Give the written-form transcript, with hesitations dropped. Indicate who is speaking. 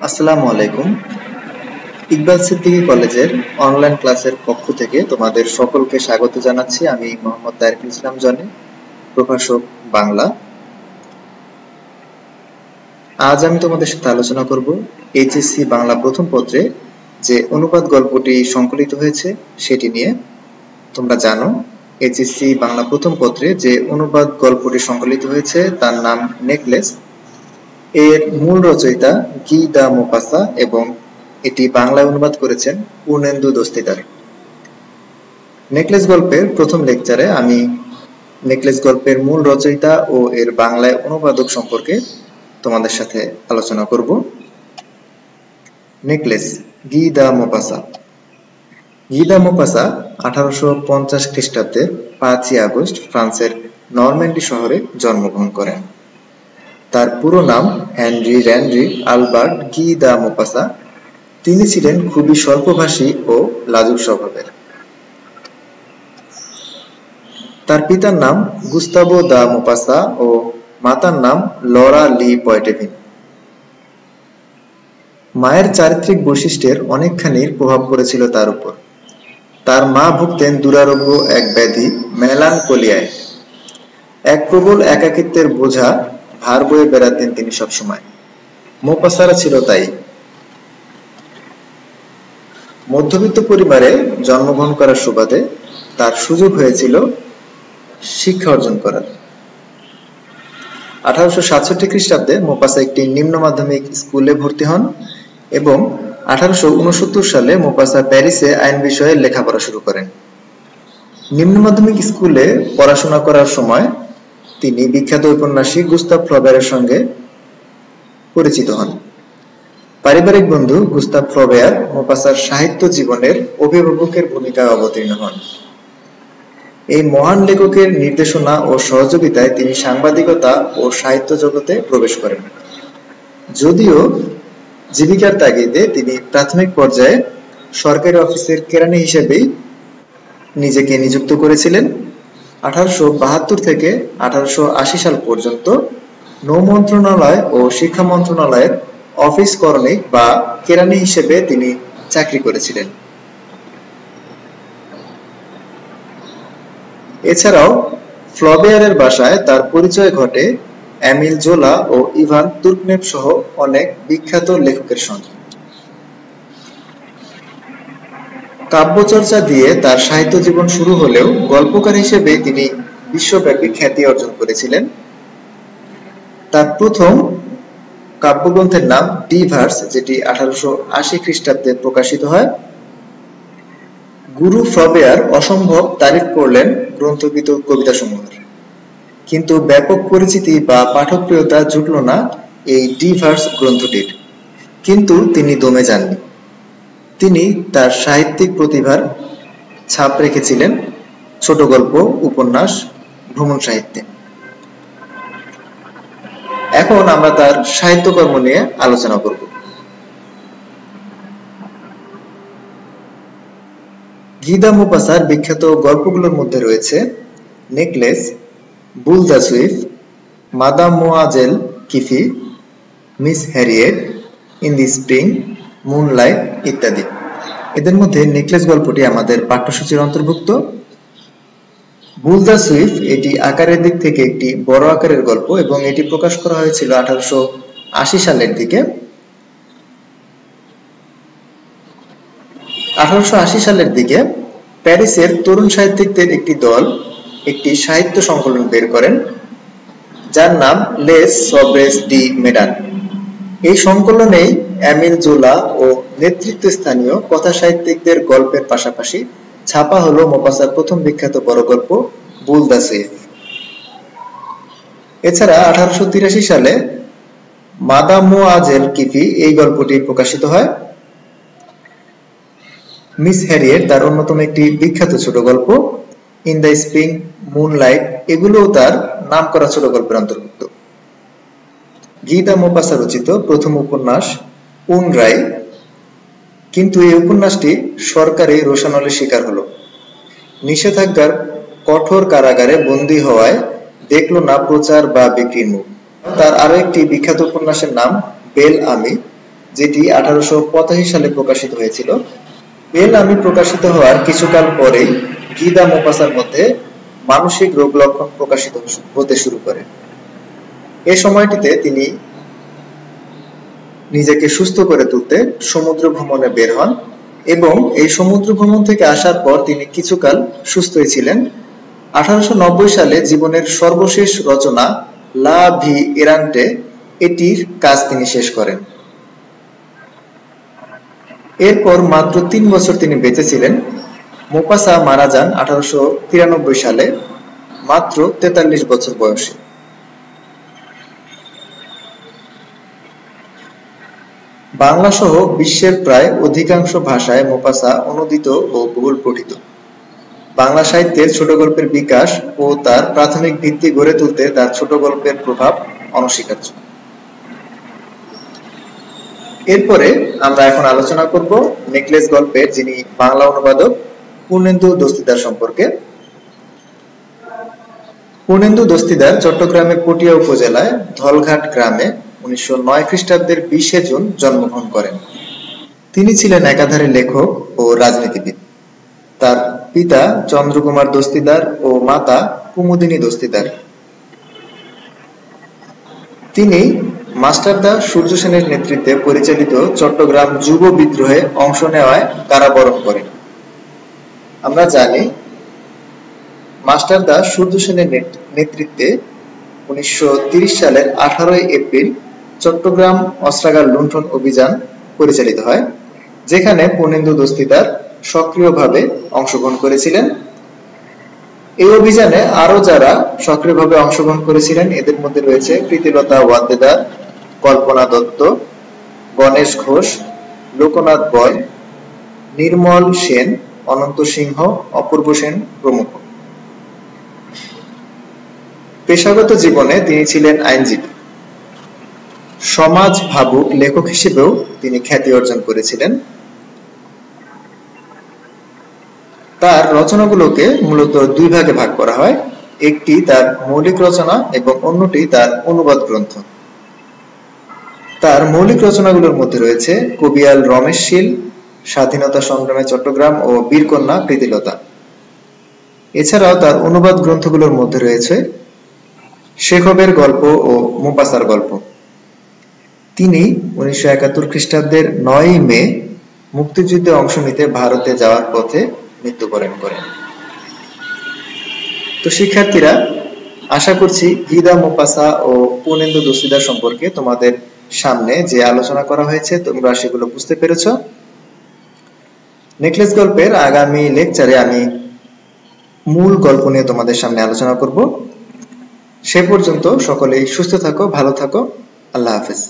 Speaker 1: আসসালামু আলাইকুম। ইকবাল সিদ্দিকী কলেজের অনলাইন ক্লাসের পক্ষ থেকে তোমাদের সকলকে স্বাগত জানাচ্ছি। আমি মোহাম্মদ তারিকুল ইসলাম জনি, প্রভাষক বাংলা। আজ আমি তোমাদের সাথে আলোচনা করব এইচএসসি বাংলা প্রথম পত্রে যে অনুবাদ গল্পটি সংকলিত হয়েছে সেটি নিয়ে। তোমরা জানো এইচএসসি বাংলা প্রথম পত্রে যে অনুবাদ গল্পটি সংকলিত হয়েছে তার নাম নেকলেস। এর মূল রচয়িতা গি দা মোপাসা এবং এটি বাংলায় অনুবাদ করেছেন পূর্ণেন্দু দস্তিদার। নেকলেস গল্পের প্রথম লেকচারে আমি নেকলেস গল্পের মূল রচয়িতা ও এর বাংলায় অনুবাদক সম্পর্কে তোমাদের সাথে আলোচনা করব। নেকলেস গি দা মোপাসা। গি দা মোপাসা 1850 খ্রিস্টাব্দের 5ই আগস্ট ফ্রান্সের নরম্যান্ডি শহরে জন্মগ্রহণ করেন। তার পুরো নাম হেনরি র্যান্ড্রি আলবার্ট গি দা মোপাসা। তিনি ছিলেন খুবই স্বল্পভাষী ও লাজুক স্বভাবের। তার পিতার নাম গুস্তাভো দা মোপাসা ও মাতার নাম লরা লি পয়টেভিন। মায়ের চারিত্রিক বৈশিষ্ট্যের অনেকখানির প্রভাব পড়েছিল তার উপর। তার মা ভুগতেন দুরারোগ্য এক ব্যাধি মেলানকোলিয়ায়। এক প্রবল একাকিত্বের বোঝা ভার বয়ে বেড়াতেন তিনি সবসময়। মোপাসারা ছিল তাই। মধ্যবিত্ত পরিবারে জন্মগ্রহণ করার সুবাদে তার সুযোগ হয়েছিল শিক্ষা অর্জন করার। 1867 খ্রিস্টাব্দে মোপাসা একটি নিম্ন মাধ্যমিক স্কুলে ভর্তি হন এবং 1869 সালে মোপাসা প্যারিসে আইন বিষয়ে লেখাপড়া শুরু করেন। নিম্ন মাধ্যমিক স্কুলে পড়াশোনা করার সময় তিনি বিখ্যাত ঔপন্যাসিক গুস্তাভ ফ্লবেয়ারের সঙ্গে পরিচিত হন। পারিবারিক বন্ধু গুস্তাভ ফ্লবেয়ার মোপাসার সাহিত্য জীবনের অভিভাবকের ভূমিকায় অবতীর্ণ হন। এই মহান লেখকের নির্দেশনা ও সহযোগিতায় তিনি সাংবাদিকতা ও সাহিত্য জগতে প্রবেশ করেন। যদিও জীবিকার তাগিদে তিনি প্রাথমিক পর্যায়ে সরকারি অফিসের কেরানি হিসেবেই নিজেকে নিযুক্ত করেছিলেন। 1872 থেকে 1880 সাল পর্যন্ত নৌ মন্ত্রণালয় ও শিক্ষা মন্ত্রণালয়ের অফিস করণিক বা কেরানি হিসেবে তিনি চাকরি করেছিলেন। এছাড়াও ফ্লবেয়ারের বাসায় তার পরিচয় ঘটে এমিল জোলা ও ইভান তুর্গনেভ সহ অনেক বিখ্যাত লেখকের সঙ্গে। কাব্যচর্চা দিয়ে তার সাহিত্য জীবন শুরু হলেও গল্পকার হিসেবে তিনি বিশ্বব্যাপী খ্যাতি অর্জন করেছিলেন। তার প্রথম কাব্যগ্রন্থের নাম ডি ভার্স, যেটি 1880 খ্রিস্টাব্দে প্রকাশিত হয়। গুরু ফ্লবেয়ার অসম্ভব তারিফ করলেন গ্রন্থকৃত কবিতাসমূহের, কিন্তু ব্যাপক পরিচিতি বা পাঠকপ্রিয়তা জুটল না এই ডি ভার্স গ্রন্থটির। কিন্তু তিনি দমে যাননি। তিনি তার সাহিত্যিক প্রতিভার ছাপ রেখেছিলেন ছোট গল্প, উপন্যাস, ভ্রমণ সাহিত্যে। এখন আমরা তার সাহিত্যকর্ম নিয়ে আলোচনা করব। গি দা মোপাসার বিখ্যাত গল্পগুলোর মধ্যে রয়েছে necklace, Boule de Suif, Mademoiselle Fifi, Miss Harriet, in the spring, moonlight ইত্যাদি। এদের মধ্যে নেকলেস গল্পটি আমাদের পাঠ্যসূচির অন্তর্ভুক্ত। বুল দ্য সুইফ এটি আকারের দিক থেকে একটি বড় আকারের গল্প এবং এটি প্রকাশ করা হয়েছিল 1880 সালের দিকে। 1880 সালের দিকে প্যারিসের তরুণ সাহিত্যিকদের একটি দল একটি সাহিত্য সংকলন বের করেন যার নাম লেস সব্রেস ডি মেডান। এই সংকলনেই এমিল জোলা ও নেতৃত্বস্থানীয় কথা সাহিত্যিকদের গল্পের পাশাপাশি ছাপা হলো মোপাসার প্রথম বিখ্যাত বড় গল্প বুল দ্য সুইফ। এছাড়া 1883 সালে মাদামোয়াজেল কিফি এই গল্পটি প্রকাশিত হয়। মিস হ্যারিয়েট তার অন্যতম একটি বিখ্যাত ছোট গল্প। ইন দ্য স্প্রিং, মুনলাইট এগুলোও তার নামকরা ছোট গল্পের অন্তর্ভুক্ত। গি দা মোপাসা রচিত প্রথম উপন্যাস উন রাই, কিন্তু এই উপন্যাসটি সরকারি রোষানলের শিকার হলো। নিষেধাজ্ঞার কঠোর কারাগারে বন্দী হওয়ায় দেখল না প্রচার বা বিক্রির মুখ। তার আরো একটি বিখ্যাত উপন্যাসের নাম বেল আমি, যেটি 1885 সালে প্রকাশিত হয়েছিল। বেল আমি প্রকাশিত হওয়ার কিছুকাল পরেই গিদা মোপাসার মধ্যে মানসিক রোগ লক্ষণ প্রকাশিত হতে শুরু করে। এ সময়টিতে তিনি নিজেকে সুস্থ করে তুলতে সমুদ্র ভ্রমণে বের হন এবং এই সমুদ্র ভ্রমণ থেকে আসার পর তিনি কিছুকাল সুস্থই ছিলেন। 1890 সালে জীবনের সর্বশেষ রচনা লা ভি এরান্টে এটির কাজ তিনি শেষ করেন। এরপর মাত্র 3 বছর তিনি বেঁচে ছিলেন। মোপাসা মারা যান 1893 সালে মাত্র 43 বছর বয়সে। বাংলা সহ বিশ্বের প্রায় অধিকাংশ ভাষায় মোপাসা অনূদিত ও বহুল পঠিত। বাংলা সাহিত্যের ছোট গল্পের বিকাশ ও তার প্রাথমিক ভিত্তি গড়ে তুলতে তার ছোট গল্পের প্রভাব অনস্বীকার্য। এরপরে আমরা এখন আলোচনা করব নেকলেস গল্পের যিনি বাংলা অনুবাদক পূর্ণেন্দু দস্তিদার সম্পর্কে। পূর্ণেন্দু দস্তিদার চট্টগ্রামের পটিয়া উপজেলায় ধলঘাট গ্রামে 1909 খ্রিস্টাব্দের 20 জুন জন্মগ্রহণ করেন। তিনি ছিলেন একাধারে লেখক ও রাজনীতিবিদ। তার পিতা চন্দ্রকুমার দস্তিদার ও মাতা কুমুদিনী দস্তিদার। তিনি মাস্টারদা সূর্য সেনের নেতৃত্বে পরিচালিত চট্টগ্রাম যুব বিদ্রোহে অংশ নেওয়ায় কারাবরণ করেন। আমরা জানি মাস্টারদা সূর্য সেনের নেতৃত্বে 1930 সালের 18 এপ্রিল চট্টগ্রাম অস্ত্রাগার লুণ্ঠন অভিযান পরিচালিত হয়, যেখানে পূর্ণেন্দু দস্তিদার সক্রিয়ভাবে অংশগ্রহণ করেছিলেন। এই অভিযানে আরো যারা সক্রিয়ভাবে অংশগ্রহণ করেছিলেন এদের মধ্যে রয়েছে প্রীতিলতা ওয়াদ্দেদার, কল্পনা দত্ত, গণেশ ঘোষ, লোকনাথ বয়, নির্মল সেন, অনন্ত সিংহ, অপূর্ব সেন প্রমুখ। পেশাগত জীবনে তিনি ছিলেন আইনজীবী। সমাজ ভাবুক লেখক হিসেবেও তিনি খ্যাতি অর্জন করেছিলেন। তার রচনাগুলোকে মূলত দুই ভাগে ভাগ করা হয়, একটি তার মৌলিক রচনা এবং অন্যটি তার অনুবাদ গ্রন্থ। তার মৌলিক রচনাগুলোর মধ্যে রয়েছে কবিয়াল রমেশ শীল, স্বাধীনতা সংগ্রামে চট্টগ্রাম ও বীরকন্যা প্রীতিলতা। এছাড়াও তার অনুবাদ গ্রন্থগুলোর মধ্যে রয়েছে শেখবের গল্প ও মোপাসার গল্প। তিনি 1971 খ্রিস্টাব্দের 9 মে মুক্তিযুদ্ধে অংশ নিতে ভারতে যাওয়ার পথে মৃত্যুবরণ করেন। তো শিক্ষার্থীরা, আশা করছি গিদা মোপাসা ও পূর্ণেন্দু দস্তিদার সম্পর্কে তোমাদের সামনে যে আলোচনা করা হয়েছে তোমরা সেগুলো বুঝতে পেরেছ। নেকলেস গল্পের আগামী লেকচারে আমি মূল গল্প নিয়ে তোমাদের সামনে আলোচনা করব। সে পর্যন্ত সকলেই সুস্থ থাকো, ভালো থাকো। আল্লাহ হাফেজ।